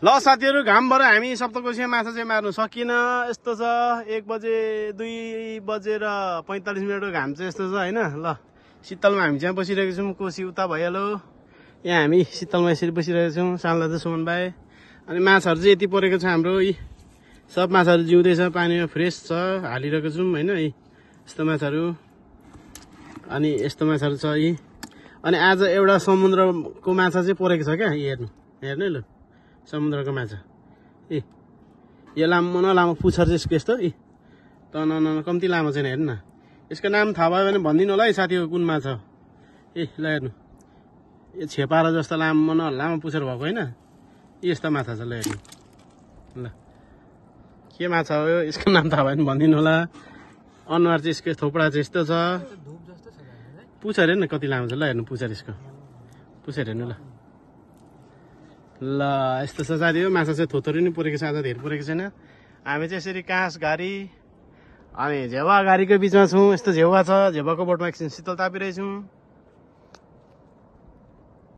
ल साथीहरु घामबाट हामी सप्तकोशीमा माछा चाहिँ मार्नु सकिन यस्तो छ 1 बजे 2 बजेर 45 मिनेटको घाम चाहिँ यस्तो छ हैन ल शीतलमा हामी चाहिँ बसिरहेको छौं कोशी उता भइहाल्यो यहाँ हामी शीतलमा यसरी बसिरहेको छौं सालदा चाहिँ सुमन भाइ अनि माछाहरु चाहिँ यति परेको छ हाम्रो यी सब माछाहरु जिउँदै छ पानीमा फ्रेश छ हालिरहेको छौं हैन यी यस्तो माछाहरु अनि यस्तो माछाहरु छ यी अनि आज एउटा समुद्रको माछा चाहिँ परेको छ क्या हेर्नु हेर्नु ल समुद्रको माछा ए यो लामो पुच्छर चाहिँ यसको यस्तो ए त न कम्ती लामो छैन हेर्नु न यसको नाम थाहा भयो भने भनिदिनु होला है साथीको कुन माछा ए ल हेर्नु यो छेपारा जस्तो लामो पुच्छर भएको हैन यस्तो माछा छ ल हेर्नु ल के माछा हो यसको नाम थाहा भयो भने भनिदिनु होला अनुहार चाहिँ यसको थोपडा चाहिँ यस्तो छ पुच्छर हेर्नु कति लामो छ ल हेर्नु पुच्छर यसको पुच्छर हेर्नु ल ल यस्तो छ साथी हो माछा चाहिँ थोथोरी नै परेको छ आज धेरै परेको छैन हामी चाहिँ यसरी काँस घारी अनि झेवा घारीको बिचमा छौं यस्तो झेवा छ झेवाको बोटमा एकछिन शीतल तापिरहेछौं